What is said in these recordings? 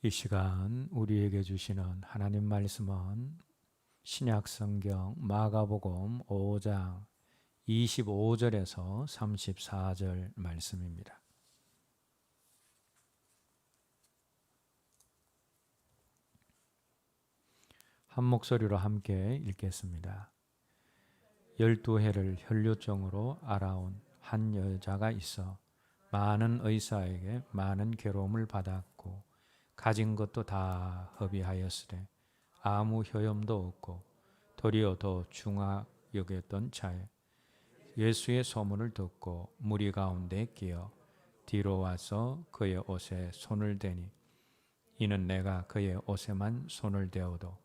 이 시간 우리에게 주시는 하나님 말씀은 신약성경 마가복음 5장 25절에서 34절 말씀입니다. 한 목소리로 함께 읽겠습니다. 12해를 혈류증으로 앓아온 한 여자가 있어 많은 의사에게 많은 괴로움을 받았고 가진 것도 다 허비하였으되 아무 효험도 없고 도리어 더 중하 여겼던 차에 예수의 소문을 듣고 무리 가운데 끼어 뒤로 와서 그의 옷에 손을 대니 이는 내가 그의 옷에만 손을 대어도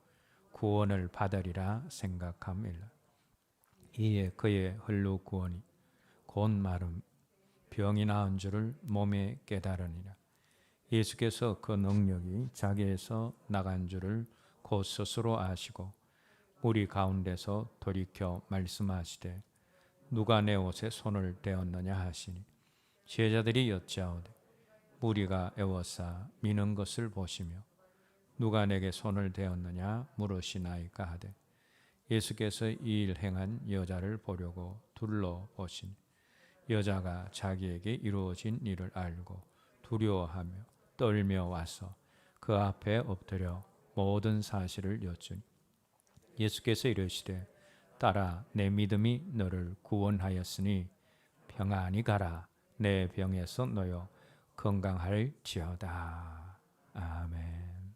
구원을 받으리라 생각함이라. 이에 그의 혈루 구원이 곧 마름 병이 나은 줄을 몸에 깨달으니라. 예수께서 그 능력이 자기에서 나간 줄을 곧 스스로 아시고 무리 가운데서 돌이켜 말씀하시되 누가 내 옷에 손을 대었느냐 하시니 제자들이 여짜오되 무리가 애워싸 미는 것을 보시며 누가 내게 손을 대었느냐 물으시나이까 하되 예수께서 이 일 행한 여자를 보려고 둘러보시니 여자가 자기에게 이루어진 일을 알고 두려워하며 떨며 와서 그 앞에 엎드려 모든 사실을 여쭈니 예수께서 이르시되 딸아 내 믿음이 너를 구원하였으니 평안히 가라 내 병에서 놓여 건강할지어다. 아멘.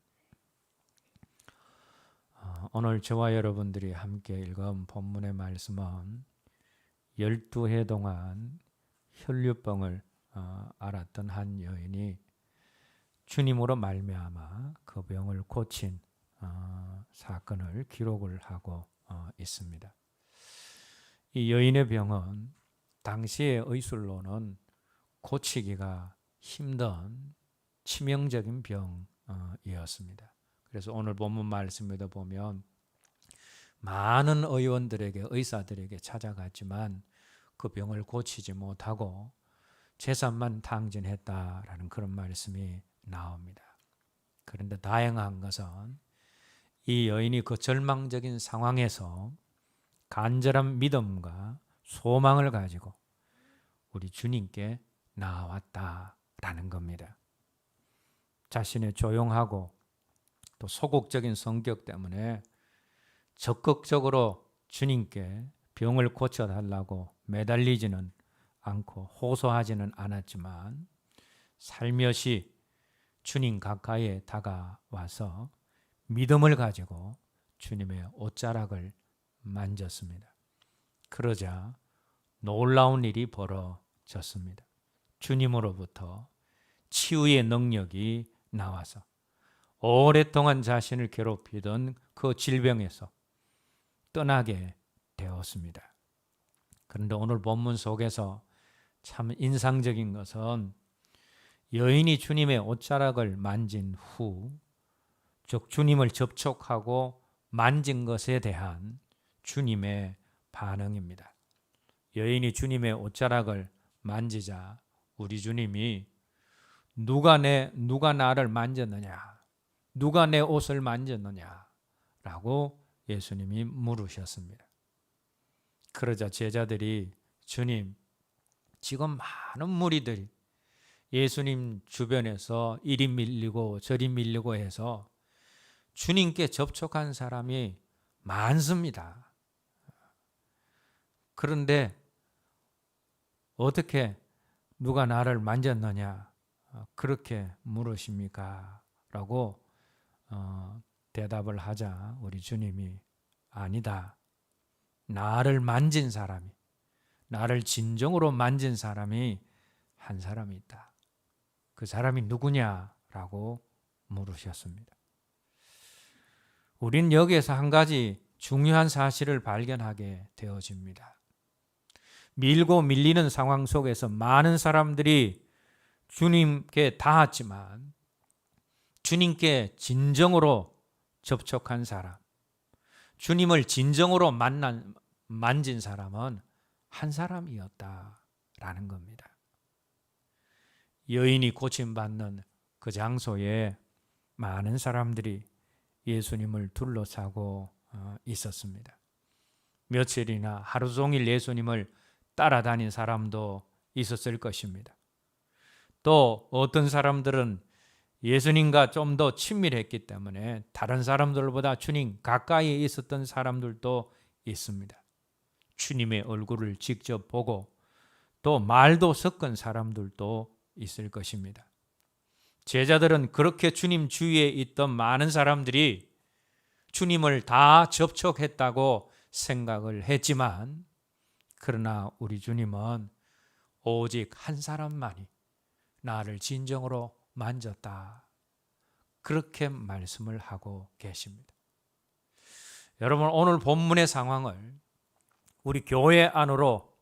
오늘 저와 여러분들이 함께 읽은 본문의 말씀은 12해 동안 혈류병을 앓았던 한 여인이 주님으로 말미암아 그 병을 고친 사건을 기록을 하고 있습니다. 이 여인의 병은 당시의 의술로는 고치기가 힘든 치명적인 병이었습니다. 그래서 오늘 본문 말씀에도 보면 많은 의원들에게 의사들에게 찾아갔지만 그 병을 고치지 못하고 재산만 탕진했다라는 그런 말씀이 나옵니다. 그런데 다행한 것은 이 여인이 그 절망적인 상황에서 간절한 믿음과 소망을 가지고 우리 주님께 나아왔다라는 겁니다. 자신의 조용하고 또 소극적인 성격 때문에 적극적으로 주님께 병을 고쳐달라고 매달리지는 않고 호소하지는 않았지만 살며시 주님 가까이에 다가와서 믿음을 가지고 주님의 옷자락을 만졌습니다. 그러자 놀라운 일이 벌어졌습니다. 주님으로부터 치유의 능력이 나와서 오랫동안 자신을 괴롭히던 그 질병에서 떠나게 되었습니다. 그런데 오늘 본문 속에서 참 인상적인 것은 여인이 주님의 옷자락을 만진 후, 즉 주님을 접촉하고 만진 것에 대한 주님의 반응입니다. 여인이 주님의 옷자락을 만지자 우리 주님이 누가 나를 만졌느냐? 누가 내 옷을 만졌느냐? 라고 예수님이 물으셨습니다. 그러자 제자들이 주님, 지금 많은 무리들이 예수님 주변에서 이리 밀리고 저리 밀리고 해서 주님께 접촉한 사람이 많습니다. 그런데 어떻게 누가 나를 만졌느냐? 그렇게 물으십니까? 라고 대답을 하자 우리 주님이 아니다. 나를 만진 사람이, 나를 진정으로 만진 사람이 한 사람이 있다. 그 사람이 누구냐라고 물으셨습니다. 우린 여기에서 한 가지 중요한 사실을 발견하게 되어집니다. 밀고 밀리는 상황 속에서 많은 사람들이 주님께 닿았지만 주님께 진정으로 접촉한 사람, 주님을 진정으로 만진 사람은 한 사람이었다라는 겁니다. 여인이 고침받는 그 장소에 많은 사람들이 예수님을 둘러싸고 있었습니다. 며칠이나 하루 종일 예수님을 따라다닌 사람도 있었을 것입니다. 또 어떤 사람들은 예수님과 좀 더 친밀했기 때문에 다른 사람들보다 주님 가까이 있었던 사람들도 있습니다. 주님의 얼굴을 직접 보고 또 말도 섞은 사람들도 있을 것입니다. 제자들은 그렇게 주님 주위에 있던 많은 사람들이 주님을 다 접촉했다고 생각을 했지만, 그러나 우리 주님은 오직 한 사람만이 나를 진정으로 만졌다, 그렇게 말씀을 하고 계십니다. 여러분, 오늘 본문의 상황을 우리 교회 안으로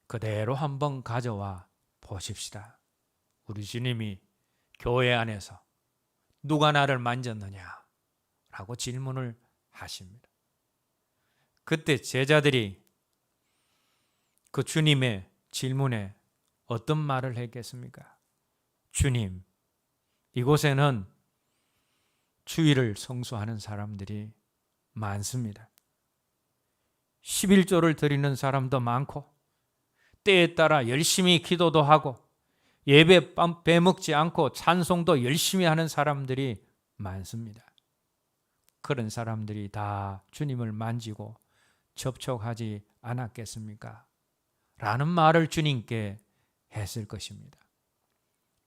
그대로 한번 가져와 보십시다. 우리 주님이 교회 안에서 누가 나를 만졌느냐 라고 질문을 하십니다. 그때 제자들이 그 주님의 질문에 어떤 말을 했겠습니까? 주님, 이곳에는 주일을 성수하는 사람들이 많습니다. 11조를 드리는 사람도 많고 때에 따라 열심히 기도도 하고 예배 빼먹지 않고 찬송도 열심히 하는 사람들이 많습니다. 그런 사람들이 다 주님을 만지고 접촉하지 않았겠습니까? 라는 말을 주님께 했을 것입니다.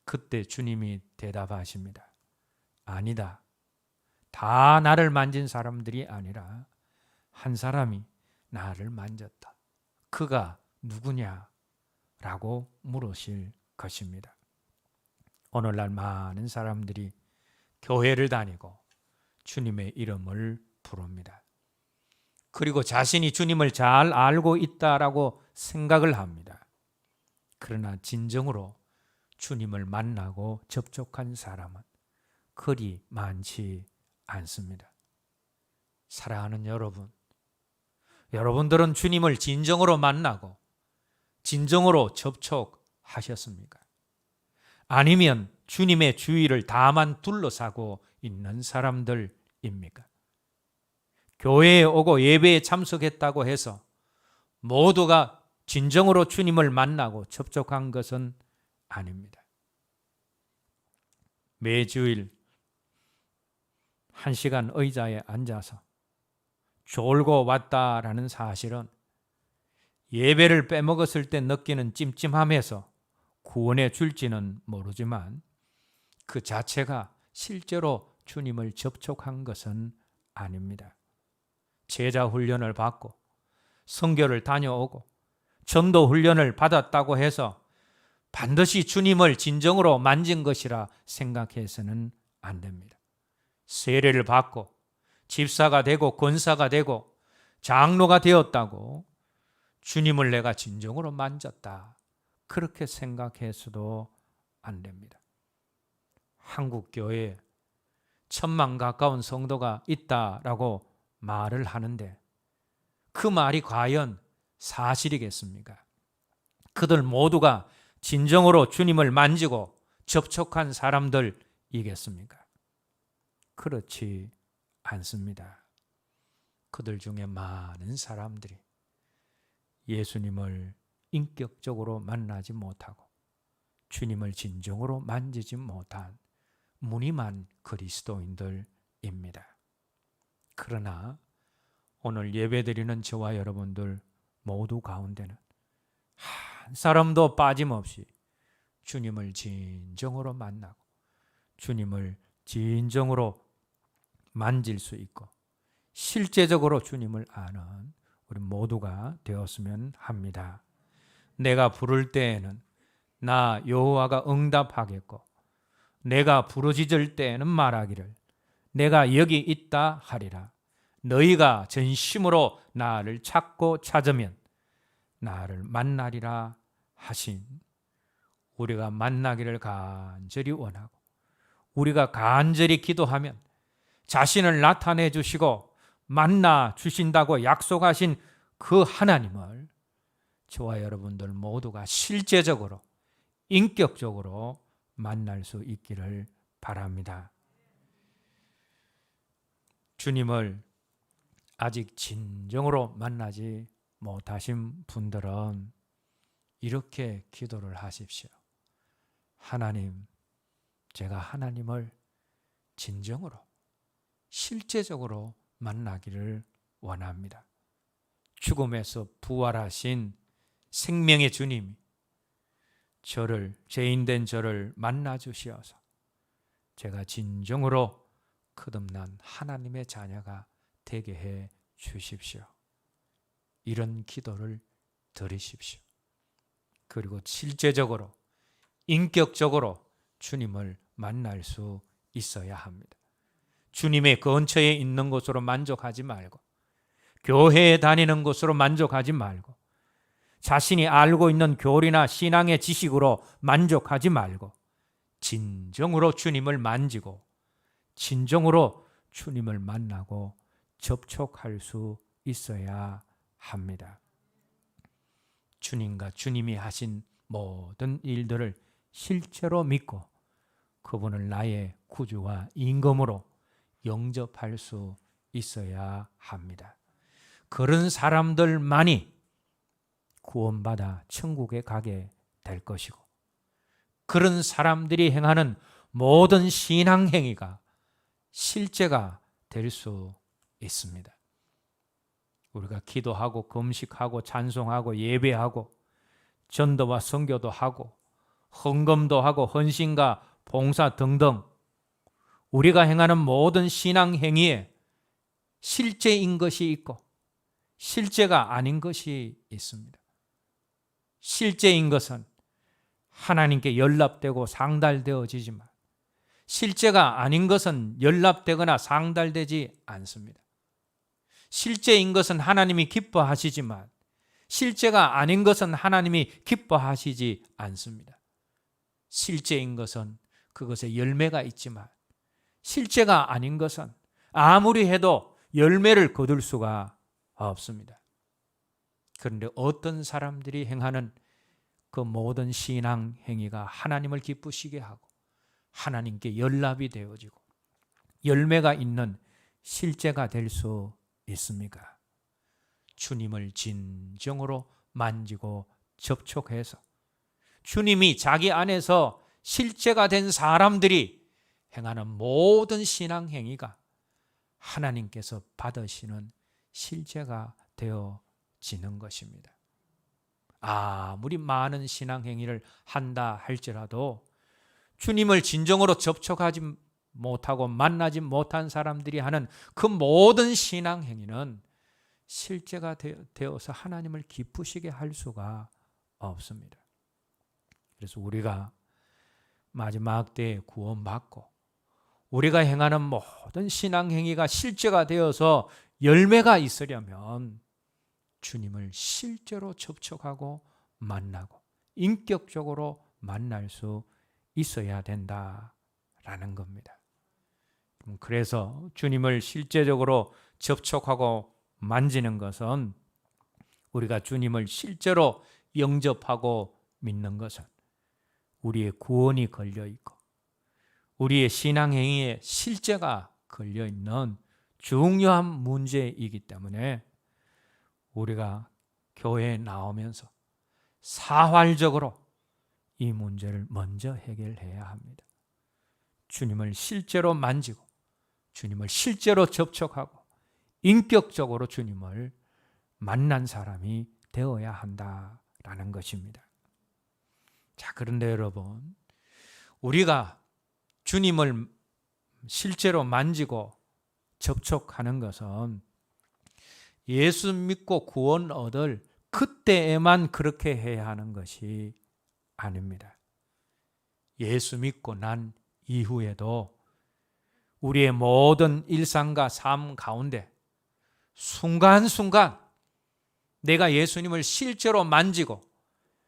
그때 주님이 대답하십니다. 아니다. 다 나를 만진 사람들이 아니라 한 사람이 나를 만졌다. 그가 누구냐? 라고 물으실 것입니다. 오늘날 많은 사람들이 교회를 다니고 주님의 이름을 부릅니다. 그리고 자신이 주님을 잘 알고 있다라고 생각을 합니다. 그러나 진정으로 주님을 만나고 접촉한 사람은 그리 많지 않습니다. 사랑하는 여러분, 여러분들은 주님을 진정으로 만나고 진정으로 접촉하셨습니까? 아니면 주님의 주위를 다만 둘러싸고 있는 사람들입니까? 교회에 오고 예배에 참석했다고 해서 모두가 진정으로 주님을 만나고 접촉한 것은 아닙니다. 매주일 1시간 의자에 앉아서 졸고 왔다라는 사실은 예배를 빼먹었을 때 느끼는 찜찜함에서 구원해 줄지는 모르지만 그 자체가 실제로 주님을 접촉한 것은 아닙니다. 제자 훈련을 받고 선교를 다녀오고 전도 훈련을 받았다고 해서 반드시 주님을 진정으로 만진 것이라 생각해서는 안 됩니다. 세례를 받고 집사가 되고 권사가 되고 장로가 되었다고 주님을 내가 진정으로 만졌다, 그렇게 생각해서도 안 됩니다. 한국 교회에 1000만 가까운 성도가 있다라고 말을 하는데 그 말이 과연 사실이겠습니까? 그들 모두가 진정으로 주님을 만지고 접촉한 사람들이겠습니까? 그렇지 않습니다. 그들 중에 많은 사람들이 예수님을 인격적으로 만나지 못하고 주님을 진정으로 만지지 못한 무늬만 그리스도인들입니다. 그러나 오늘 예배드리는 저와 여러분들 모두 가운데는 한 사람도 빠짐없이 주님을 진정으로 만나고 주님을 진정으로 만질 수 있고 실제적으로 주님을 아는 우리 모두가 되었으면 합니다. 내가 부를 때에는 나 여호와가 응답하겠고 내가 부르짖을 때에는 말하기를 내가 여기 있다 하리라. 너희가 전심으로 나를 찾고 찾으면 나를 만나리라 하신, 우리가 만나기를 간절히 원하고 우리가 간절히 기도하면 자신을 나타내 주시고 만나 주신다고 약속하신 그 하나님을 저와 여러분들 모두가 실제적으로 인격적으로 만날 수 있기를 바랍니다. 주님을 아직 진정으로 만나지 못하신 분들은 이렇게 기도를 하십시오. 하나님, 제가 하나님을 진정으로 실제적으로 만나기를 원합니다. 죽음에서 부활하신 생명의 주님이 죄인된 저를 만나 주시어서 제가 진정으로 거듭난 하나님의 자녀가 되게 해 주십시오. 이런 기도를 드리십시오. 그리고 실제적으로 인격적으로 주님을 만날 수 있어야 합니다. 주님의 근처에 있는 것으로 만족하지 말고, 교회에 다니는 것으로 만족하지 말고, 자신이 알고 있는 교리나 신앙의 지식으로 만족하지 말고, 진정으로 주님을 만지고 진정으로 주님을 만나고 접촉할 수 있어야 합니다. 주님과 주님이 하신 모든 일들을 실제로 믿고 그분을 나의 구주와 임금으로 영접할 수 있어야 합니다. 그런 사람들만이 구원받아 천국에 가게 될 것이고, 그런 사람들이 행하는 모든 신앙 행위가 실제가 될 수 있습니다. 우리가 기도하고 금식하고 찬송하고 예배하고 전도와 선교도 하고 헌금도 하고 헌신과 봉사 등등 우리가 행하는 모든 신앙 행위에 실제인 것이 있고 실제가 아닌 것이 있습니다. 실제인 것은 하나님께 연락되고 상달되어지지만 실제가 아닌 것은 연락되거나 상달되지 않습니다. 실제인 것은 하나님이 기뻐하시지만 실제가 아닌 것은 하나님이 기뻐하시지 않습니다. 실제인 것은 그것에 열매가 있지만 실제가 아닌 것은 아무리 해도 열매를 거둘 수가 없습니다. 그런데 어떤 사람들이 행하는 그 모든 신앙 행위가 하나님을 기쁘시게 하고 하나님께 연락이 되어지고 열매가 있는 실제가 될 수 있습니까? 주님을 진정으로 만지고 접촉해서 주님이 자기 안에서 실제가 된 사람들이 행하는 모든 신앙 행위가 하나님께서 받으시는 실제가 되어지는 것입니다. 아무리 많은 신앙 행위를 한다 할지라도 주님을 진정으로 접촉하지 못하고 만나지 못한 사람들이 하는 그 모든 신앙 행위는 실제가 되어서 하나님을 기쁘시게 할 수가 없습니다. 그래서 우리가 마지막 때에 구원받고 우리가 행하는 모든 신앙 행위가 실제가 되어서 열매가 있으려면 주님을 실제로 접촉하고 만나고 인격적으로 만날 수 있어야 된다라는 겁니다. 그래서 주님을 실제적으로 접촉하고 만지는 것은 우리가 주님을 실제로 영접하고 믿는 것은 우리의 구원이 걸려있고 우리의 신앙행위에 실제가 걸려있는 중요한 문제이기 때문에 우리가 교회에 나오면서 사활적으로 이 문제를 먼저 해결해야 합니다. 주님을 실제로 만지고 주님을 실제로 접촉하고 인격적으로 주님을 만난 사람이 되어야 한다라는 것입니다. 자, 그런데 여러분, 우리가 주님을 실제로 만지고 접촉하는 것은 예수 믿고 구원 얻을 그때에만 그렇게 해야 하는 것이 아닙니다. 예수 믿고 난 이후에도 우리의 모든 일상과 삶 가운데 순간순간 내가 예수님을 실제로 만지고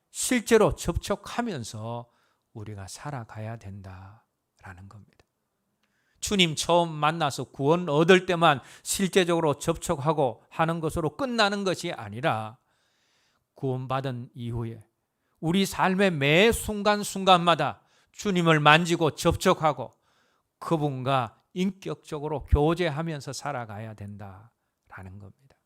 실제로 접촉하면서 우리가 살아가야 된다라는 겁니다. 주님 처음 만나서 구원 얻을 때만 실제적으로 접촉하고 하는 것으로 끝나는 것이 아니라 구원받은 이후에 우리 삶의 매 순간순간마다 주님을 만지고 접촉하고 그분과 인격적으로 교제하면서 살아가야 된다라는 겁니다.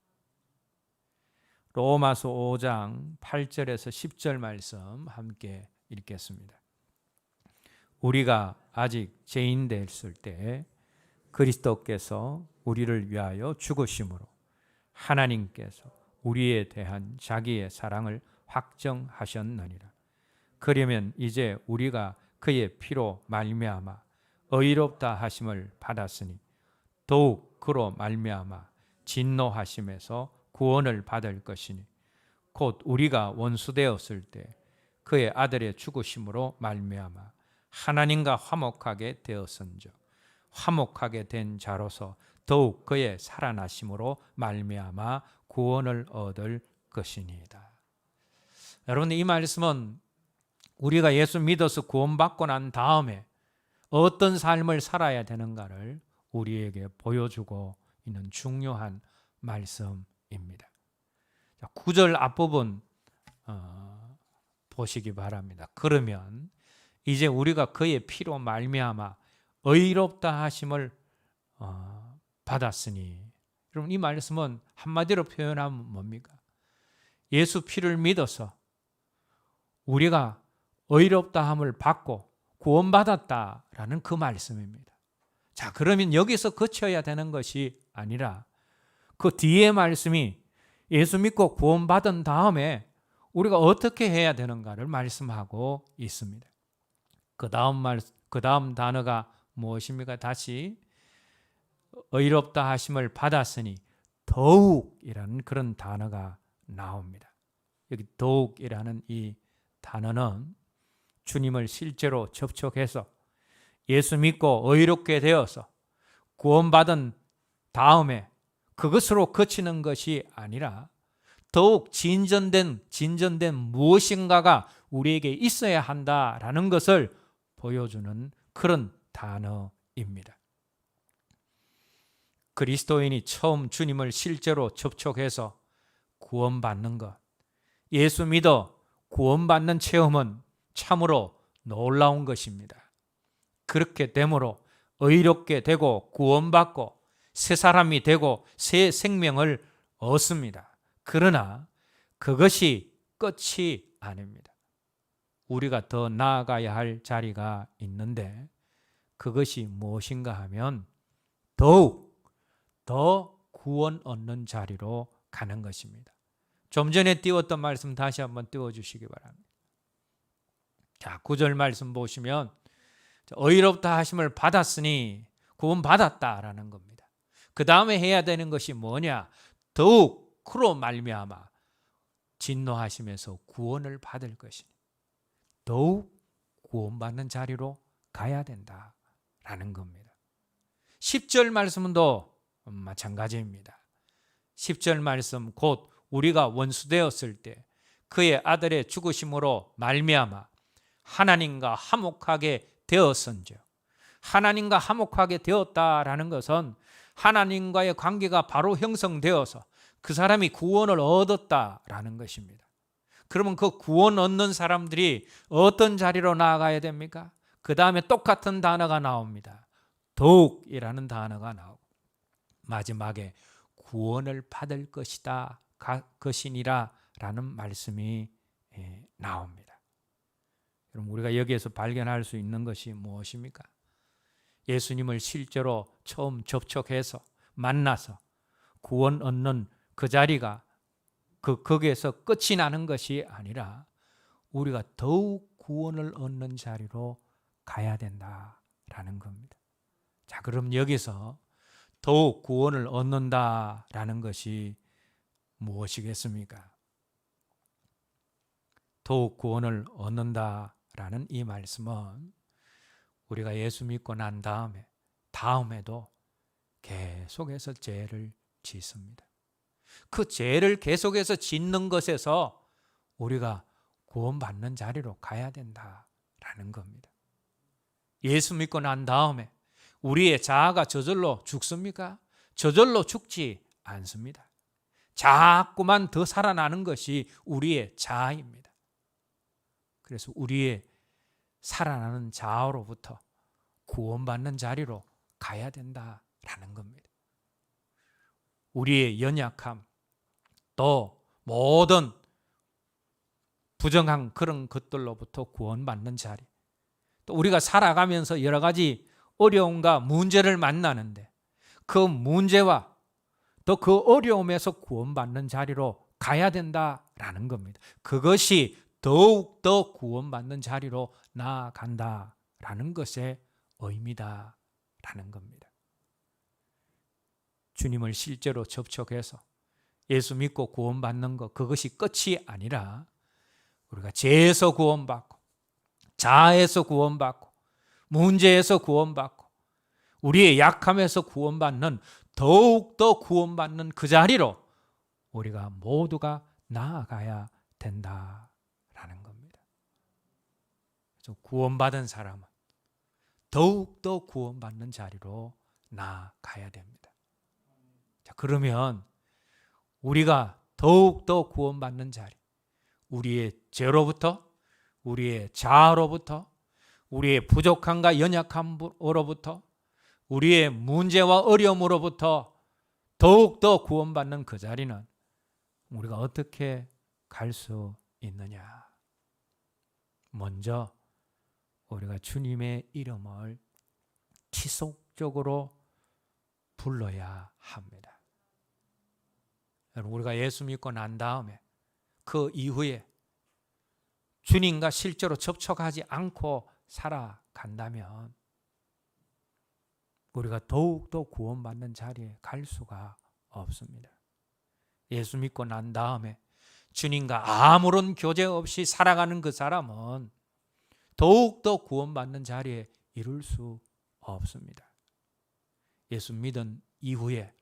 로마서 5장 8절에서 10절 말씀 함께 읽겠습니다. 우리가 아직 죄인 됐을 때 그리스도께서 우리를 위하여 죽으심으로 하나님께서 우리에 대한 자기의 사랑을 확정하셨느니라. 그러면 이제 우리가 그의 피로 말미암아 의롭다 하심을 받았으니 더욱 그로 말미암아 진노하심에서 구원을 받을 것이니 곧 우리가 원수되었을 때 그의 아들의 죽으심으로 말미암아 하나님과 화목하게 되었은즉 화목하게 된 자로서 더욱 그의 살아나심으로 말미암아 구원을 얻을 것이니이다. 여러분, 이 말씀은 우리가 예수 믿어서 구원받고 난 다음에 어떤 삶을 살아야 되는가를 우리에게 보여주고 있는 중요한 말씀입니다. 9절 앞부분 보시기 바랍니다. 그러면 이제 우리가 그의 피로 말미암아 의롭다 하심을 받았으니, 여러분, 이 말씀은 한마디로 표현하면 뭡니까? 예수 피를 믿어서 우리가 의롭다 함을 받고 구원받았다라는 그 말씀입니다. 자, 그러면 여기서 그쳐야 되는 것이 아니라 그 뒤에 말씀이 예수 믿고 구원받은 다음에 우리가 어떻게 해야 되는가를 말씀하고 있습니다. 그 다음 단어가 무엇입니까? 다시 의롭다 하심을 받았으니 더욱이라는 그런 단어가 나옵니다. 여기 더욱이라는 이 단어는 주님을 실제로 접촉해서 예수 믿고 의롭게 되어서 구원받은 다음에 그것으로 그치는 것이 아니라 더욱 진전된 무엇인가가 우리에게 있어야 한다라는 것을 보여주는 그런 단어입니다. 그리스도인이 처음 주님을 실제로 접촉해서 구원받는 것, 예수 믿어 구원받는 체험은 참으로 놀라운 것입니다. 그렇게 됨으로 의롭게 되고 구원받고 새 사람이 되고 새 생명을 얻습니다. 그러나 그것이 끝이 아닙니다. 우리가 더 나아가야 할 자리가 있는데 그것이 무엇인가 하면 더욱 더 구원 얻는 자리로 가는 것입니다. 좀 전에 띄웠던 말씀 다시 한번 띄워주시기 바랍니다. 자, 9절 말씀 보시면 의롭다 하심을 받았으니 구원받았다라는 겁니다. 그 다음에 해야 되는 것이 뭐냐? 더욱 그로 말미암아 진노하심에서 구원을 받을 것이니 더욱 구원받는 자리로 가야 된다라는 겁니다. 10절 말씀도 마찬가지입니다. 10절 말씀 곧 우리가 원수되었을 때 그의 아들의 죽으심으로 말미암아 하나님과 화목하게 되었은즉, 하나님과 화목하게 되었다라는 것은 하나님과의 관계가 바로 형성되어서 그 사람이 구원을 얻었다라는 것입니다. 그러면 그 구원 얻는 사람들이 어떤 자리로 나아가야 됩니까? 그 다음에 똑같은 단어가 나옵니다. 더욱이라는 단어가 나오고 마지막에 구원을 받을 것이다, 것이니라 라는 말씀이 나옵니다. 그럼 우리가 여기에서 발견할 수 있는 것이 무엇입니까? 예수님을 실제로 처음 접촉해서 만나서 구원 얻는 그 자리가 거기에서 끝이 나는 것이 아니라 우리가 더욱 구원을 얻는 자리로 가야 된다라는 겁니다. 자, 그럼 여기서 더욱 구원을 얻는다라는 것이 무엇이겠습니까? 더욱 구원을 얻는다라는 이 말씀은 우리가 예수 믿고 난 다음에도 계속해서 죄를 짓습니다. 그 죄를 계속해서 짓는 것에서 우리가 구원받는 자리로 가야 된다라는 겁니다. 예수 믿고 난 다음에 우리의 자아가 저절로 죽습니까? 저절로 죽지 않습니다. 자꾸만 더 살아나는 것이 우리의 자아입니다. 그래서 우리의 살아나는 자아로부터 구원받는 자리로 가야 된다라는 겁니다. 우리의 연약함, 또 모든 부정한 그런 것들로부터 구원받는 자리, 또 우리가 살아가면서 여러 가지 어려움과 문제를 만나는데 그 문제와 또 그 어려움에서 구원받는 자리로 가야 된다라는 겁니다. 그것이 더욱더 구원받는 자리로 나아간다라는 것의 의미다라는 겁니다. 주님을 실제로 접촉해서 예수 믿고 구원받는 것, 그것이 끝이 아니라 우리가 죄에서 구원받고 자아에서 구원받고 문제에서 구원받고 우리의 약함에서 구원받는, 더욱더 구원받는 그 자리로 우리가 모두가 나아가야 된다라는 겁니다. 그래서 구원받은 사람은 더욱더 구원받는 자리로 나아가야 됩니다. 자, 그러면 우리가 더욱더 구원받는 자리, 우리의 죄로부터, 우리의 자아로부터, 우리의 부족함과 연약함으로부터, 우리의 문제와 어려움으로부터 더욱더 구원받는 그 자리는 우리가 어떻게 갈 수 있느냐? 먼저 우리가 주님의 이름을 지속적으로 불러야 합니다. 여러분, 우리가 예수 믿고 난 다음에 그 이후에 주님과 실제로 접촉하지 않고 살아간다면 우리가 더욱더 구원받는 자리에 갈 수가 없습니다. 예수 믿고 난 다음에 주님과 아무런 교제 없이 살아가는 그 사람은 더욱더 구원받는 자리에 이룰 수 없습니다. 예수 믿은 이후에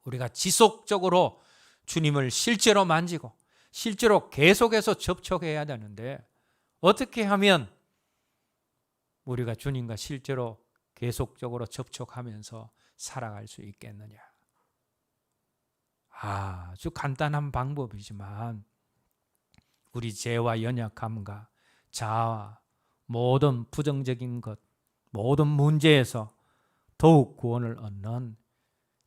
우리가 지속적으로 주님을 실제로 만지고 실제로 계속해서 접촉해야 되는데 어떻게 하면 우리가 주님과 실제로 계속적으로 접촉하면서 살아갈 수 있겠느냐? 아주 간단한 방법이지만 우리 죄와 연약함과 자아와 모든 부정적인 것, 모든 문제에서 더욱 구원을 얻는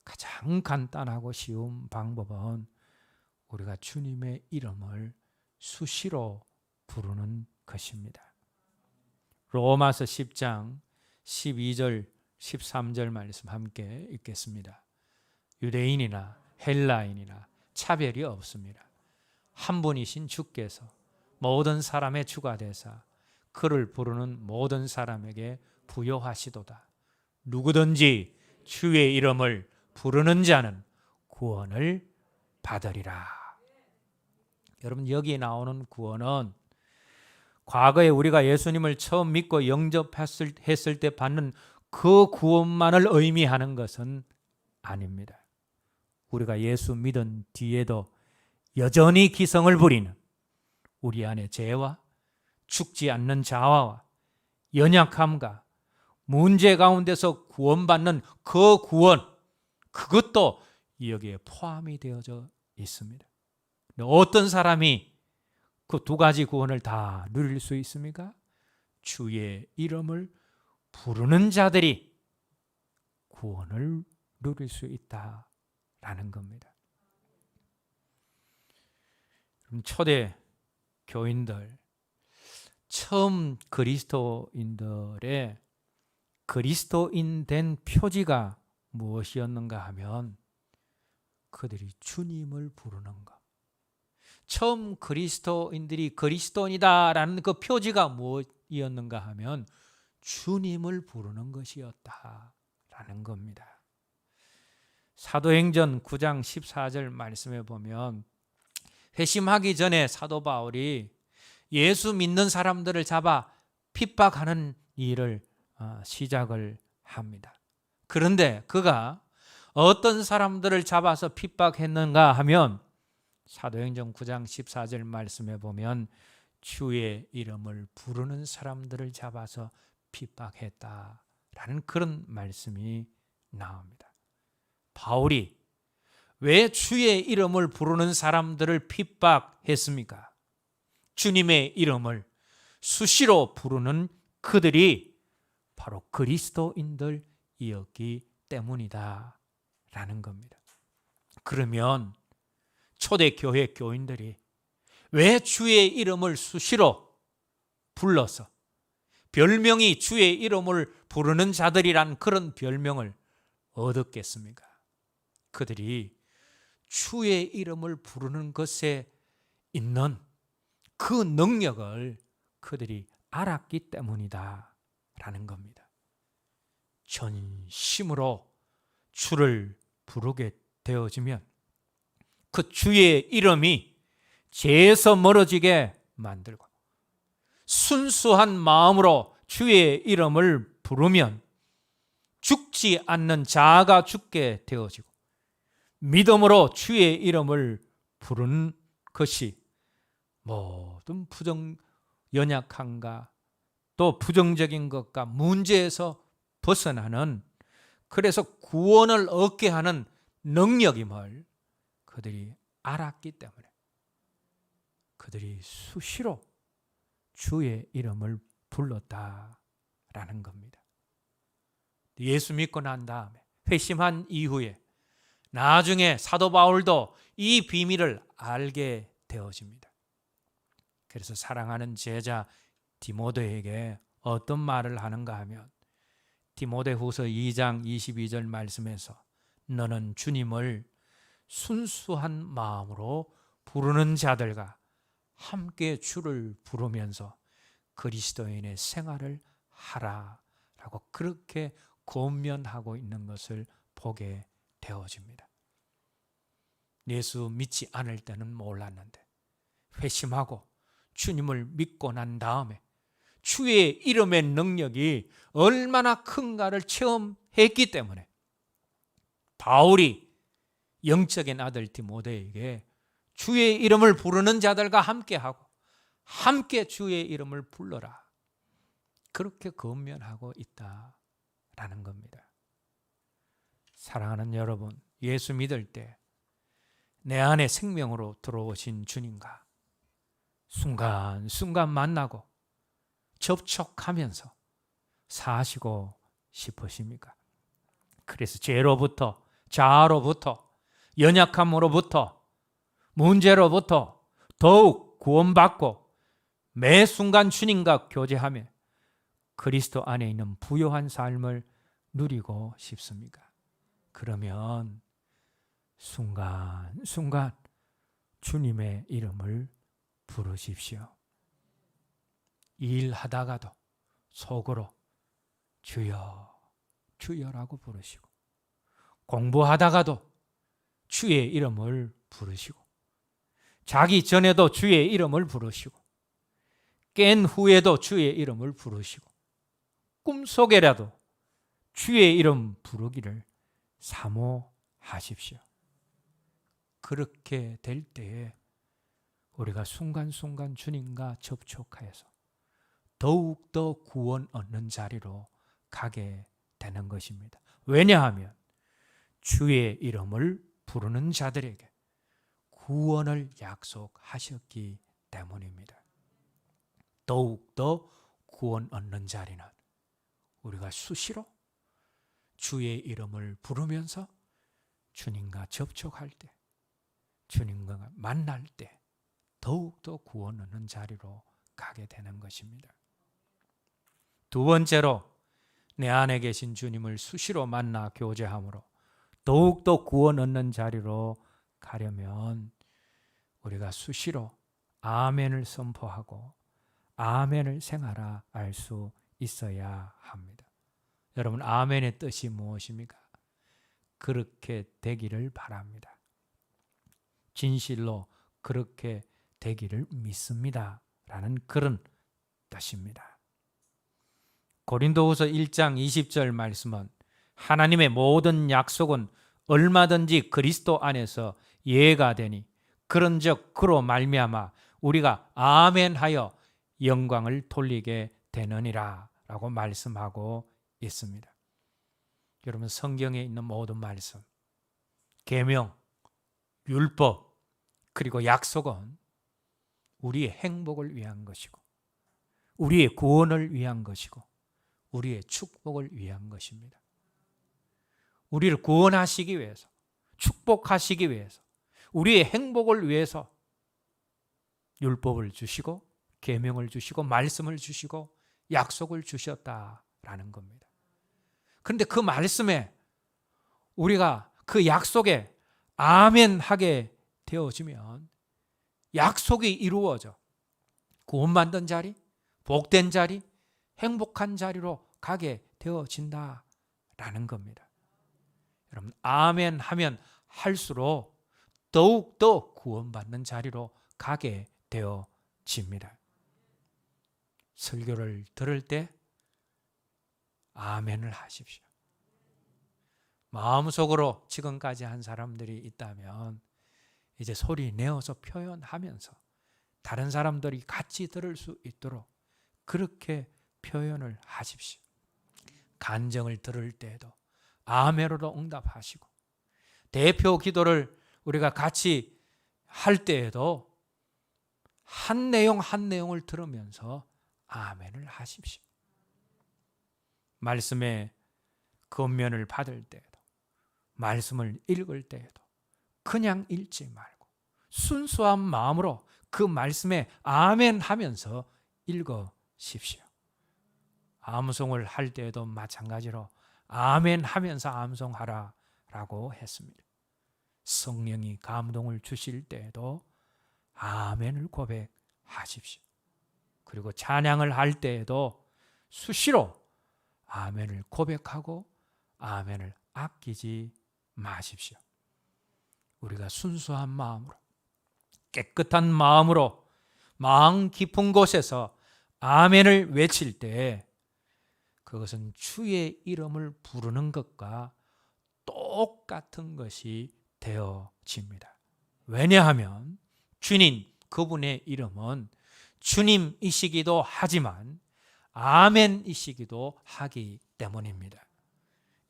가장 간단하고 쉬운 방법은 우리가 주님의 이름을 수시로 부르는 것입니다. 로마서 10장 12절 13절 말씀 함께 읽겠습니다. 유대인이나 헬라인이나 차별이 없습니다. 한 분이신 주께서 모든 사람의 주가 되사 그를 부르는 모든 사람에게 부여하시도다. 누구든지 주의 이름을 부르는 자는 구원을 받으리라. 여러분, 여기 나오는 구원은 과거에 우리가 예수님을 처음 믿고 영접했을 때 받는 그 구원만을 의미하는 것은 아닙니다. 우리가 예수 믿은 뒤에도 여전히 기성을 부리는 우리 안에 죄와 죽지 않는 자아와 연약함과 문제 가운데서 구원받는 그 구원, 그것도 여기에 포함이 되어져 있습니다. 어떤 사람이 그 두 가지 구원을 다 누릴 수 있습니까? 주의 이름을 부르는 자들이 구원을 누릴 수 있다라는 겁니다. 초대 교인들, 처음 그리스도인들의 그리스도인 된 표지가 무엇이었는가 하면 그들이 주님을 부르는 것. 처음 그리스도인들이 그리스도인이다라는 그 표지가 무엇이었는가 하면 주님을 부르는 것이었다라는 겁니다. 사도행전 9장 14절 말씀에 보면 회심하기 전에 사도 바울이 예수 믿는 사람들을 잡아 핍박하는 일을 시작을 합니다. 그런데 그가 어떤 사람들을 잡아서 핍박했는가 하면 사도행전 9장 14절 말씀에 보면 주의 이름을 부르는 사람들을 잡아서 핍박했다라는 그런 말씀이 나옵니다. 바울이 왜 주의 이름을 부르는 사람들을 핍박했습니까? 주님의 이름을 수시로 부르는 그들이 바로 그리스도인들이었기 이었기 때문이다 라는 겁니다. 그러면 초대교회 교인들이 왜 주의 이름을 수시로 불러서 별명이 주의 이름을 부르는 자들이란 그런 별명을 얻었겠습니까? 그들이 주의 이름을 부르는 것에 있는 그 능력을 그들이 알았기 때문이다 라는 겁니다. 전심으로 주를 부르게 되어지면 그 주의 이름이 죄에서 멀어지게 만들고 순수한 마음으로 주의 이름을 부르면 죽지 않는 자아가 죽게 되어지고 믿음으로 주의 이름을 부르는 것이 모든 연약함과 또 부정적인 것과 문제에서 벗어나는, 그래서 구원을 얻게 하는 능력임을 그들이 알았기 때문에 그들이 수시로 주의 이름을 불렀다라는 겁니다. 예수 믿고 난 다음에 회심한 이후에 나중에 사도 바울도 이 비밀을 알게 되어집니다. 그래서 사랑하는 제자 디모데에게 어떤 말을 하는가 하면 디모데후서 2장 22절 말씀에서 너는 주님을 순수한 마음으로 부르는 자들과 함께 주를 부르면서 그리스도인의 생활을 하라라고 그렇게 권면하고 있는 것을 보게 되어집니다. 예수 믿지 않을 때는 몰랐는데 회심하고 주님을 믿고 난 다음에 주의 이름의 능력이 얼마나 큰가를 체험했기 때문에 바울이 영적인 아들 디모데에게 주의 이름을 부르는 자들과 함께하고 함께 주의 이름을 불러라 그렇게 권면하고 있다라는 겁니다. 사랑하는 여러분, 예수 믿을 때 내 안에 생명으로 들어오신 주님과 순간순간 만나고 접촉하면서 사시고 싶으십니까? 그래서 죄로부터, 자아로부터, 연약함으로부터, 문제로부터 더욱 구원받고 매 순간 주님과 교제하며 그리스도 안에 있는 부요한 삶을 누리고 싶습니까? 그러면 순간순간 주님의 이름을 부르십시오. 일하다가도 속으로 주여 주여라고 부르시고 공부하다가도 주의 이름을 부르시고 자기 전에도 주의 이름을 부르시고 깬 후에도 주의 이름을 부르시고 꿈속에라도 주의 이름 부르기를 사모하십시오. 그렇게 될 때에 우리가 순간순간 주님과 접촉하여서 더욱더 구원 얻는 자리로 가게 되는 것입니다. 왜냐하면 주의 이름을 부르는 자들에게 구원을 약속하셨기 때문입니다. 더욱더 구원 얻는 자리는 우리가 수시로 주의 이름을 부르면서 주님과 접촉할 때, 주님과 만날 때 더욱더 구원 얻는 자리로 가게 되는 것입니다. 두 번째로 내 안에 계신 주님을 수시로 만나 교제함으로 더욱더 구원 얻는 자리로 가려면 우리가 수시로 아멘을 선포하고 아멘을 생하라 알 수 있어야 합니다. 여러분, 아멘의 뜻이 무엇입니까? 그렇게 되기를 바랍니다. 진실로 그렇게 되기를 믿습니다 라는 그런 뜻입니다. 고린도후서 1장 20절 말씀은 하나님의 모든 약속은 얼마든지 그리스도 안에서 예가 되니 그런즉 그로 말미암아 우리가 아멘하여 영광을 돌리게 되느니라 라고 말씀하고 있습니다. 여러분, 성경에 있는 모든 말씀, 계명, 율법, 그리고 약속은 우리의 행복을 위한 것이고 우리의 구원을 위한 것이고 우리의 축복을 위한 것입니다. 우리를 구원하시기 위해서, 축복하시기 위해서, 우리의 행복을 위해서 율법을 주시고 계명을 주시고 말씀을 주시고 약속을 주셨다라는 겁니다. 그런데 그 말씀에 우리가 그 약속에 아멘 하게 되어지면 약속이 이루어져 구원받는 자리, 복된 자리, 행복한 자리로 가게 되어진다라는 겁니다. 여러분, 아멘 하면 할수록 더욱더 구원받는 자리로 가게 되어집니다. 설교를 들을 때 아멘을 하십시오. 마음속으로 지금까지 한 사람들이 있다면 이제 소리 내어서 표현하면서 다른 사람들이 같이 들을 수 있도록 그렇게 표현을 하십시오. 간증을 들을 때에도 아멘으로 응답하시고, 대표 기도를 우리가 같이 할 때에도 한 내용 한 내용을 들으면서 아멘을 하십시오. 말씀의 권면을 받을 때에도, 말씀을 읽을 때에도 그냥 읽지 말고 순수한 마음으로 그 말씀에 아멘 하면서 읽으십시오. 암송을 할 때에도 마찬가지로 아멘 하면서 암송하라라고 했습니다. 성령이 감동을 주실 때에도 아멘을 고백하십시오. 그리고 찬양을 할 때에도 수시로 아멘을 고백하고 아멘을 아끼지 마십시오. 우리가 순수한 마음으로, 깨끗한 마음으로 마음 깊은 곳에서 아멘을 외칠 때 그것은 주의 이름을 부르는 것과 똑같은 것이 되어집니다. 왜냐하면 주님, 그분의 이름은 주님이시기도 하지만 아멘이시기도 하기 때문입니다.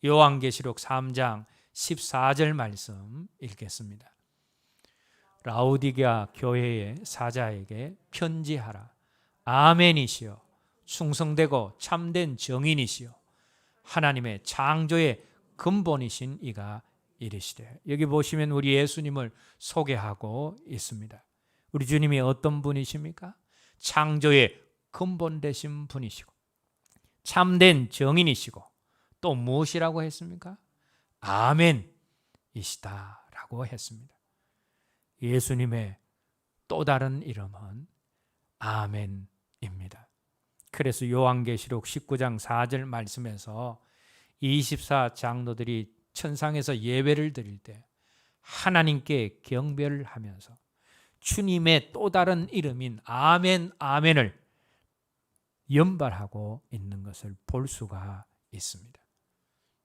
요한계시록 3장 14절 말씀 읽겠습니다. 라오디게아 교회의 사자에게 편지하라. 아멘이시여, 충성되고 참된 정인이시여, 하나님의 창조의 근본이신 이가 이르시되. 여기 보시면 우리 예수님을 소개하고 있습니다. 우리 주님이 어떤 분이십니까? 창조의 근본 되신 분이시고 참된 정인이시고 또 무엇이라고 했습니까? 아멘이시다라고 했습니다. 예수님의 또 다른 이름은 아멘입니다. 그래서 요한계시록 19장 4절 말씀에서 24장로들이 천상에서 예배를 드릴 때 하나님께 경배를 하면서 주님의 또 다른 이름인 아멘, 아멘을 연발하고 있는 것을 볼 수가 있습니다.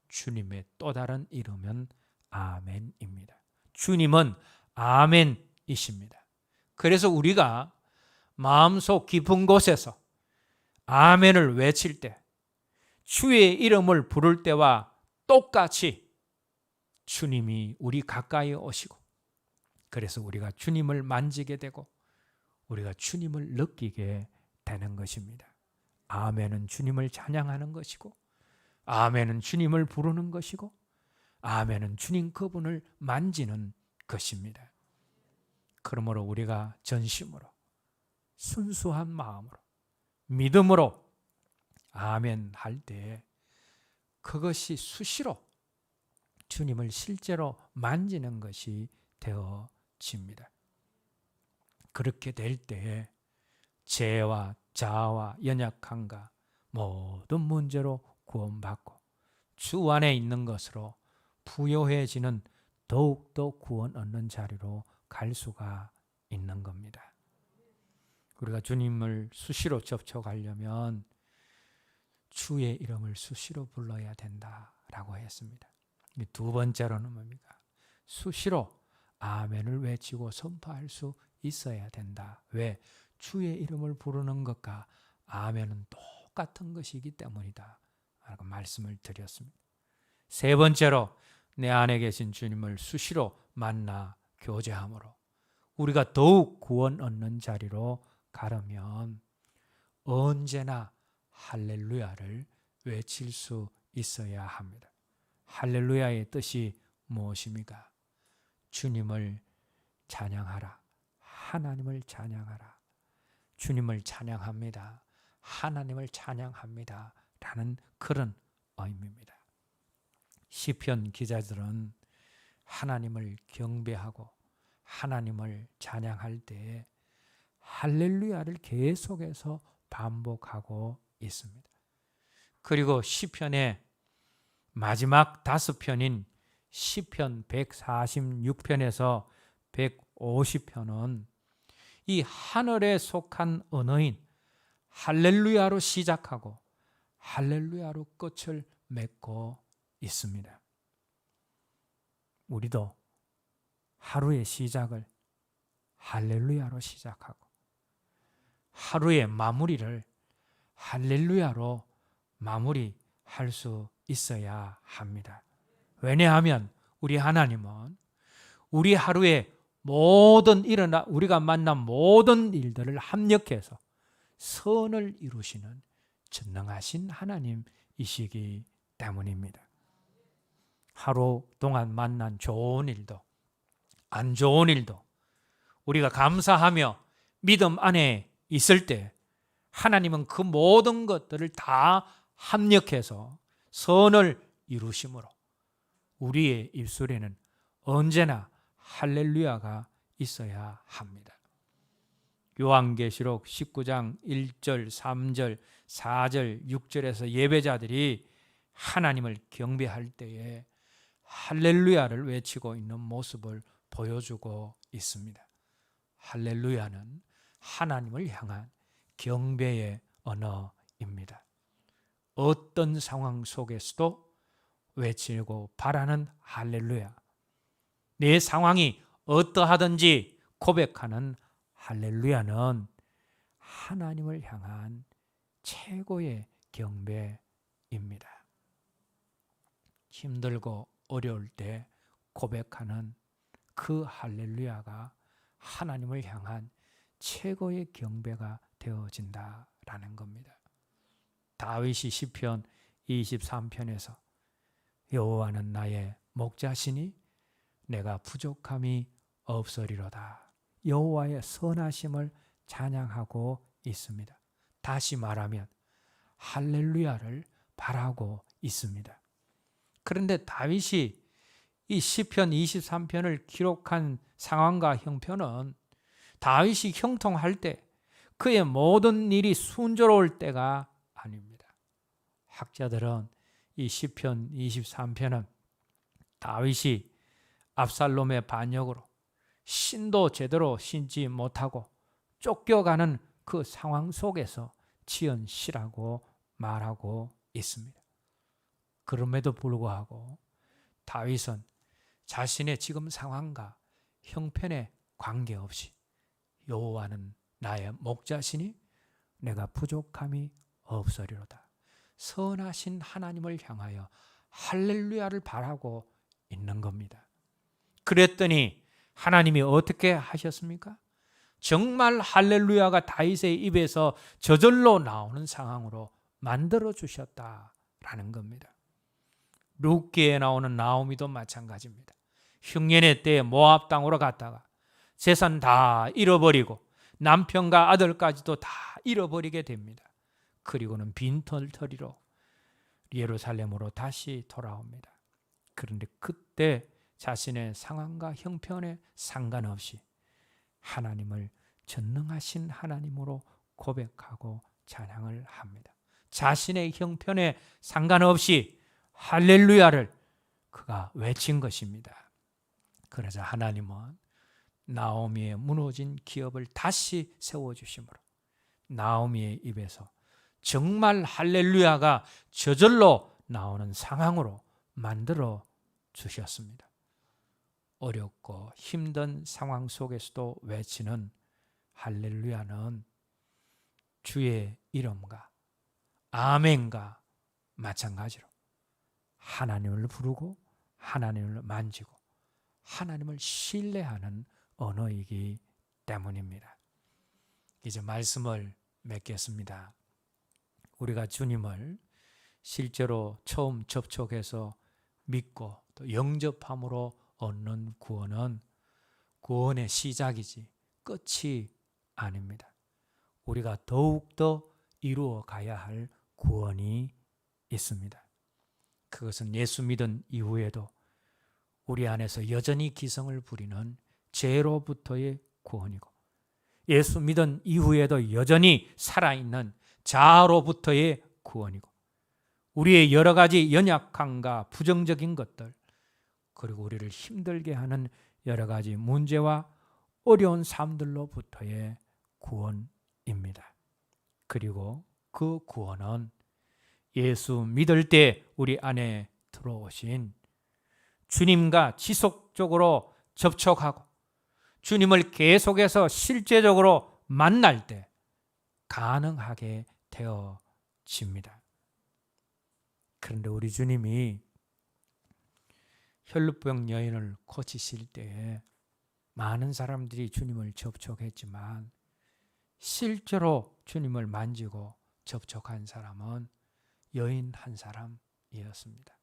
주님의 또 다른 이름은 아멘입니다. 주님은 아멘이십니다. 그래서 우리가 마음속 깊은 곳에서 아멘을 외칠 때, 주의 이름을 부를 때와 똑같이 주님이 우리 가까이 오시고, 그래서 우리가 주님을 만지게 되고 우리가 주님을 느끼게 되는 것입니다. 아멘은 주님을 찬양하는 것이고, 아멘은 주님을 부르는 것이고, 아멘은 주님 그분을 만지는 것입니다. 그러므로 우리가 전심으로 순수한 마음으로 믿음으로 아멘 할 때 그것이 수시로 주님을 실제로 만지는 것이 되어집니다. 그렇게 될 때에 죄와 자아와 연약함과 모든 문제로 구원받고 주 안에 있는 것으로 부요해지는 더욱더 구원 얻는 자리로 갈 수가 있는 겁니다. 우리가 주님을 수시로 접촉하려면 주의 이름을 수시로 불러야 된다라고 했습니다. 두 번째로는 뭡니까? 수시로 아멘을 외치고 선포할 수 있어야 된다. 왜? 주의 이름을 부르는 것과 아멘은 똑같은 것이기 때문이다 라고 말씀을 드렸습니다. 세 번째로 내 안에 계신 주님을 수시로 만나 교제함으로 우리가 더욱 구원 얻는 자리로 가려면 언제나 할렐루야를 외칠 수 있어야 합니다. 할렐루야의 뜻이 무엇입니까? 주님을 찬양하라. 하나님을 찬양하라. 주님을 찬양합니다. 하나님을 찬양합니다. 라는 그런 의미입니다. 시편 기자들은 하나님을 경배하고 하나님을 찬양할 때 할렐루야를 계속해서 반복하고 있습니다. 그리고 시편의 마지막 5편인 시편 146편에서 150편은 이 하늘에 속한 언어인 할렐루야로 시작하고 할렐루야로 끝을 맺고 있습니다. 우리도 하루의 시작을 할렐루야로 시작하고 하루의 마무리를 할렐루야로 마무리할 수 있어야 합니다. 왜냐하면 우리 하나님은 우리 하루에 우리가 만난 모든 일들을 합력해서 선을 이루시는 전능하신 하나님이시기 때문입니다. 하루 동안 만난 좋은 일도 안 좋은 일도 우리가 감사하며 믿음 안에 있을 때 하나님은 그 모든 것들을 다 합력해서 선을 이루심으로 우리의 입술에는 언제나 할렐루야가 있어야 합니다. 요한계시록 19장 1절, 3절, 4절, 6절에서 예배자들이 하나님을 경배할 때에 할렐루야를 외치고 있는 모습을 보여주고 있습니다. 할렐루야는 하나님을 향한 경배의 언어입니다. 어떤 상황 속에서도 외치고 바라는 할렐루야. 내 상황이 어떠하든지 고백하는 할렐루야는 하나님을 향한 최고의 경배입니다. 힘들고 어려울 때 고백하는 그 할렐루야가 하나님을 향한 최고의 경배가 되어진다라는 겁니다. 다윗이 시편 23편에서 여호와는 나의 목자시니 내가 부족함이 없으리로다. 여호와의 선하심을 찬양하고 있습니다. 다시 말하면 할렐루야를 바라고 있습니다. 그런데 다윗이 이 시편 23편을 기록한 상황과 형편은 다윗이 형통할 때 그의 모든 일이 순조로울 때가 아닙니다. 학자들은 이 시편 23편은 다윗이 압살롬의 반역으로 신도 제대로 신지 못하고 쫓겨가는 그 상황 속에서 지은 시라고 말하고 있습니다. 그럼에도 불구하고 다윗은 자신의 지금 상황과 형편에 관계없이 여호와는 나의 목자시니 내가 부족함이 없으리로다. 선하신 하나님을 향하여 할렐루야를 바라고 있는 겁니다. 그랬더니 하나님이 어떻게 하셨습니까? 정말 할렐루야가 다윗의 입에서 저절로 나오는 상황으로 만들어 주셨다라는 겁니다. 룻기에 나오는 나오미도 마찬가지입니다. 흉년의 때에 모압 땅으로 갔다가 재산 다 잃어버리고 남편과 아들까지도 다 잃어버리게 됩니다. 그리고는 빈털터리로 예루살렘으로 다시 돌아옵니다. 그런데 그때 자신의 상황과 형편에 상관없이 하나님을 전능하신 하나님으로 고백하고 찬양을 합니다. 자신의 형편에 상관없이 할렐루야를 그가 외친 것입니다. 그러자 하나님은 나오미의 무너진 기업을 다시 세워주심으로 나오미의 입에서 정말 할렐루야가 저절로 나오는 상황으로 만들어 주셨습니다. 어렵고 힘든 상황 속에서도 외치는 할렐루야는 주의 이름과 아멘과 마찬가지로 하나님을 부르고 하나님을 만지고 하나님을 신뢰하는 언어이기 때문입니다. 이제 말씀을 맺겠습니다. 우리가 주님을 실제로 처음 접촉해서 믿고 또 영접함으로 얻는 구원은 구원의 시작이지 끝이 아닙니다. 우리가 더욱더 이루어 가야 할 구원이 있습니다. 그것은 예수 믿은 이후에도 우리 안에서 여전히 기성을 부리는 죄로부터의 구원이고, 예수 믿은 이후에도 여전히 살아있는 자아로부터의 구원이고, 우리의 여러 가지 연약함과 부정적인 것들, 그리고 우리를 힘들게 하는 여러 가지 문제와 어려운 삶들로부터의 구원입니다. 그리고 그 구원은 예수 믿을 때 우리 안에 들어오신 주님과 지속적으로 접촉하고 주님을 계속해서 실제적으로 만날 때 가능하게 되어집니다. 그런데 우리 주님이 혈루병 여인을 고치실 때에 많은 사람들이 주님을 접촉했지만 실제로 주님을 만지고 접촉한 사람은 여인 한 사람이었습니다.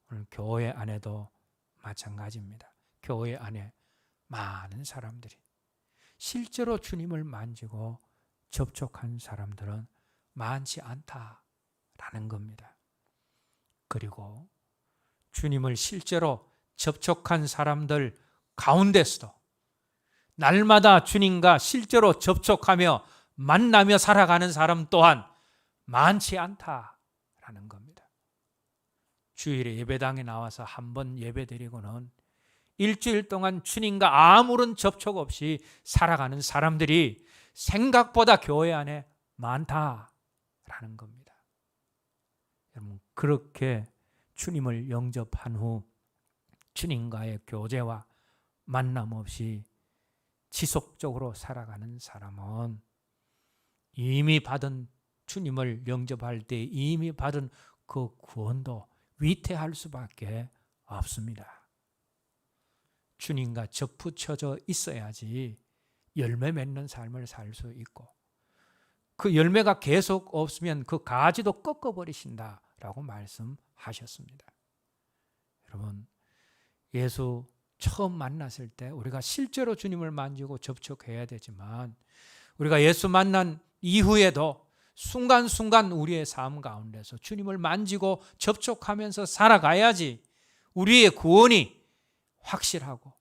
오늘 교회 안에도 마찬가지입니다. 교회 안에 많은 사람들이 실제로 주님을 만지고 접촉한 사람들은 많지 않다라는 겁니다. 그리고 주님을 실제로 접촉한 사람들 가운데서도 날마다 주님과 실제로 접촉하며 만나며 살아가는 사람 또한 많지 않다라는 겁니다. 주일에 예배당에 나와서 한 번 예배드리고는 일주일 동안 주님과 아무런 접촉 없이 살아가는 사람들이 생각보다 교회 안에 많다라는 겁니다. 여러분, 그렇게 주님을 영접한 후 주님과의 교제와 만남 없이 지속적으로 살아가는 사람은 이미 받은, 주님을 영접할 때 이미 받은 그 구원도 위태할 수밖에 없습니다. 주님과 접붙여져 있어야지 열매 맺는 삶을 살 수 있고, 그 열매가 계속 없으면 그 가지도 꺾어버리신다라고 말씀하셨습니다. 여러분, 예수 처음 만났을 때 우리가 실제로 주님을 만지고 접촉해야 되지만, 우리가 예수 만난 이후에도 순간순간 우리의 삶 가운데서 주님을 만지고 접촉하면서 살아가야지 우리의 구원이 확실하고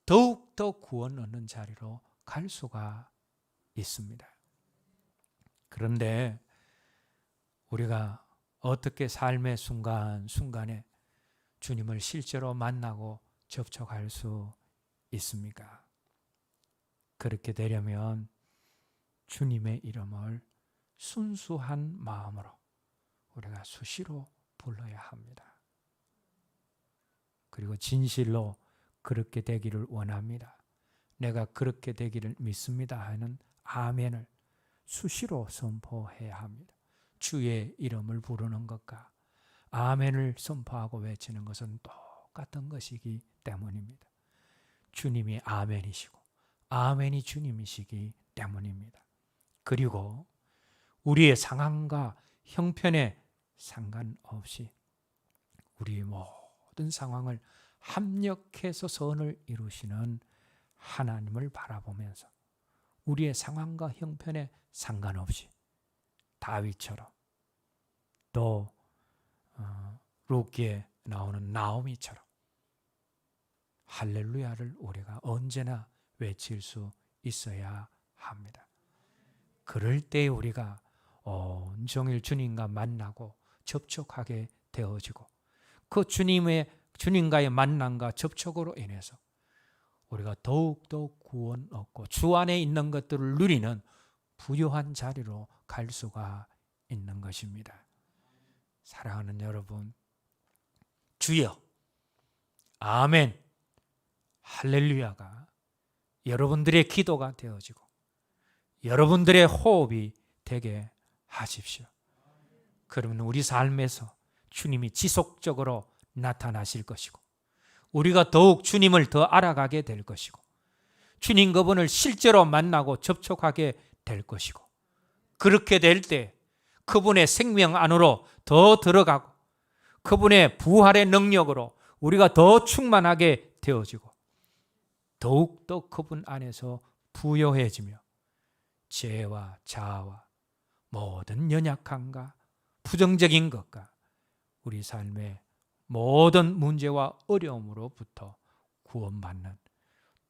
더욱더 구원 얻는 자리로 갈 수가 있습니다. 그런데 우리가 어떻게 삶의 순간순간에 주님을 실제로 만나고 접촉할 수 있습니까? 그렇게 되려면 주님의 이름을 순수한 마음으로 우리가 수시로 불러야 합니다. 그리고 진실로 그렇게 되기를 원합니다. 내가 그렇게 되기를 믿습니다 하는 아멘을 수시로 선포해야 합니다. 주의 이름을 부르는 것과 아멘을 선포하고 외치는 것은 똑같은 것이기 때문입니다. 주님이 아멘이시고 아멘이 주님이시기 때문입니다. 그리고 우리의 상황과 형편에 상관없이 우리의 모든 상황을 합력해서 선을 이루시는 하나님을 바라보면서 우리의 상황과 형편에 상관없이 다윗처럼, 또 룻기에 나오는 나오미처럼 할렐루야를 우리가 언제나 외칠 수 있어야 합니다. 그럴 때 우리가 온종일 주님과 만나고 접촉하게 되어지고, 그 주님과의 만남과 접촉으로 인해서 우리가 더욱더 구원 얻고 주 안에 있는 것들을 누리는 부유한 자리로 갈 수가 있는 것입니다. 사랑하는 여러분, 주여 아멘 할렐루야가 여러분들의 기도가 되어지고 여러분들의 호흡이 되게 하십시오. 그러면 우리 삶에서 주님이 지속적으로 나타나실 것이고, 우리가 더욱 주님을 더 알아가게 될 것이고, 주님 그분을 실제로 만나고 접촉하게 될 것이고, 그렇게 될 때 그분의 생명 안으로 더 들어가고 그분의 부활의 능력으로 우리가 더 충만하게 되어지고 더욱더 그분 안에서 부요해지며 죄와 자아와 모든 연약함과 부정적인 것과 우리 삶의 모든 문제와 어려움으로부터 구원받는,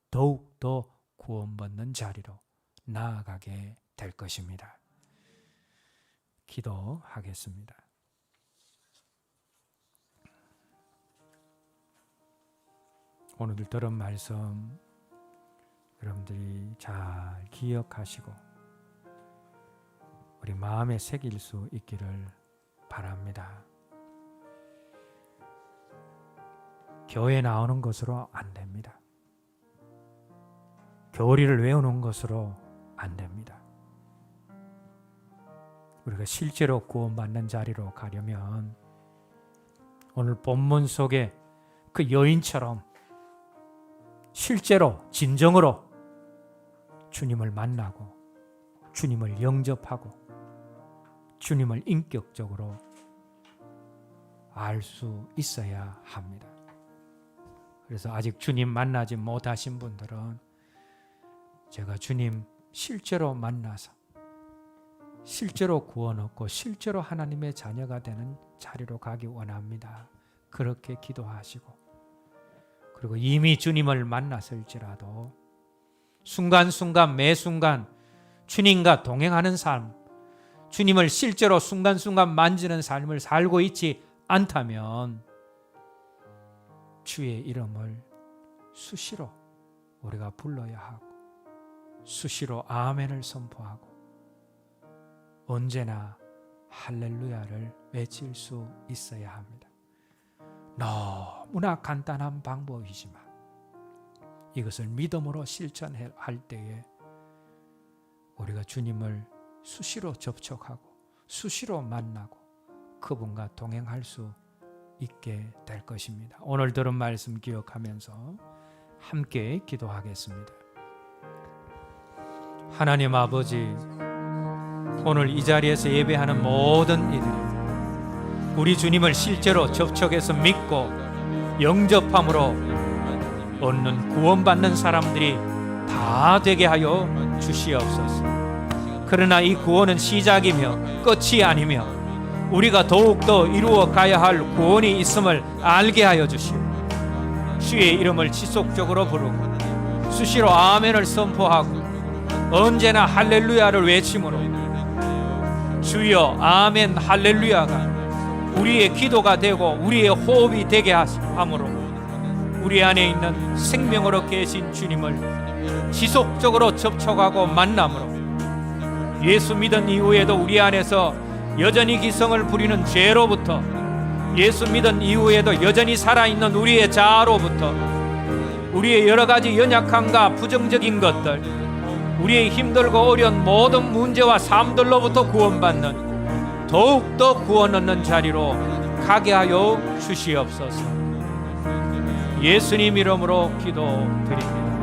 더욱더 구원받는 자리로 나아가게 될 것입니다. 기도하겠습니다. 오늘 들은 말씀 여러분들이 잘 기억하시고 우리 마음에 새길 수 있기를 바랍니다. 교회 나오는 것으로 안 됩니다. 교리를 외우는 것으로 안 됩니다. 우리가 실제로 구원받는 자리로 가려면 오늘 본문 속에 그 여인처럼 실제로 진정으로 주님을 만나고 주님을 영접하고 주님을 인격적으로 알 수 있어야 합니다. 그래서 아직 주님 만나지 못하신 분들은 제가 주님 실제로 만나서 실제로 구원 얻고 실제로 하나님의 자녀가 되는 자리로 가기 원합니다. 그렇게 기도하시고, 그리고 이미 주님을 만났을지라도 순간순간 매 순간 주님과 동행하는 삶, 주님을 실제로 순간순간 만지는 삶을 살고 있지 않다면 주의 이름을 수시로 우리가 불러야 하고 수시로 아멘을 선포하고 언제나 할렐루야를 외칠 수 있어야 합니다. 너무나 간단한 방법이지만 이것을 믿음으로 실천할 때에 우리가 주님을 수시로 접촉하고 수시로 만나고 그분과 동행할 수 있게 될 것입니다. 오늘 들은 말씀 기억하면서 함께 기도하겠습니다. 하나님 아버지, 오늘 이 자리에서 예배하는 모든 이들이 우리 주님을 실제로 접촉해서 믿고 영접함으로 얻는 구원받는 사람들이 다 되게 하여 주시옵소서. 그러나 이 구원은 시작이며 끝이 아니며 우리가 더욱더 이루어 가야 할 구원이 있음을 알게 하여 주시오. 주의 이름을 지속적으로 부르고 수시로 아멘을 선포하고 언제나 할렐루야를 외침으로 주여 아멘 할렐루야가 우리의 기도가 되고 우리의 호흡이 되게 함으로 우리 안에 있는 생명으로 계신 주님을 지속적으로 접촉하고 만남으로 예수 믿은 이후에도 우리 안에서 여전히 기성을 부리는 죄로부터, 예수 믿은 이후에도 여전히 살아있는 우리의 자아로부터, 우리의 여러 가지 연약함과 부정적인 것들, 우리의 힘들고 어려운 모든 문제와 삶들로부터 구원받는 더욱더 구원 얻는 자리로 가게 하여 주시옵소서. 예수님 이름으로 기도드립니다.